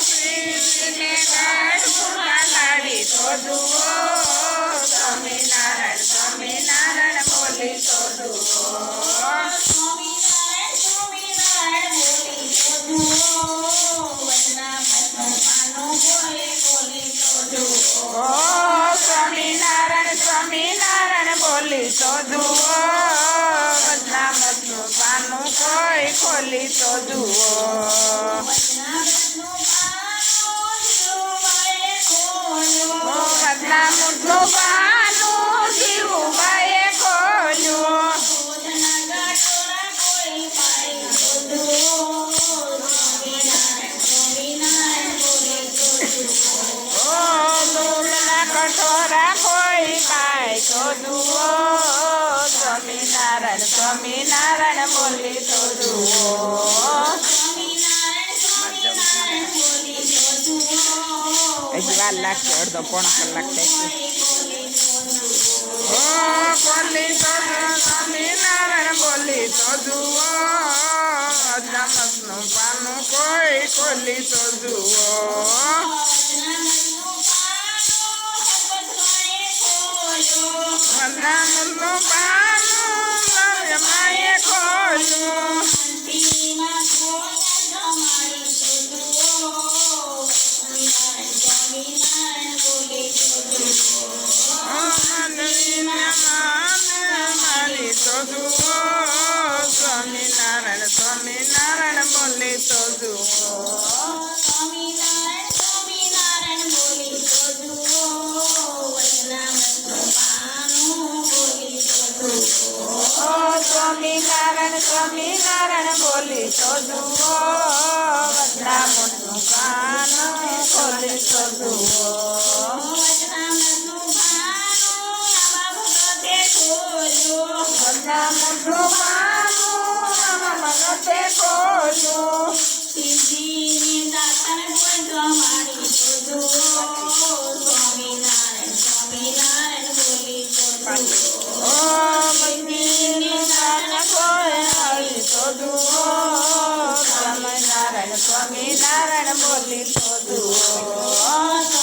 શ્રીને ગાઢ ગુણા લાડી તો જુઓ સ્વામિનારાયણ સ્વામિનારાયણ બોલી તો જુઓ સ્વામિનારાયણ સ્વામિનારાયણ બોલી તો જુઓ વચનામૃતનું પાનું કોઈ ખોલી તો જુઓ વચનામૃતનું પાનું જીવુબાઈએ ખોલ્યું કઠોરા કોઈ પાય તો જુઓ સ્વામિનારાયણ સ્વામિનારાયણ બોલી તો જુઓ હજી વાર લાગશે અડધો પોણો કલાક થશે બોલી તો સ્વામિનારાયણ બોલી તો જુઓ અજામતનું પાનું કોઈ ખોલી તો જુઓ વચનામૃતનું પાનું માએ ખોલ્યું મારી તો જુઓ સ્વામિનારાયણ સ્વામિનારાયણ બોલી તો જુઓ સ્વામિનારાયણ સ્વામિનારાયણ બોલી તો જુઓ વચનામૃતનું પાનું ખોલી તો જુઓ વચનામૃતનું પાનું ભગતે ખોલ્યું સ્વામિનારાયણ બોલી તો જુઓ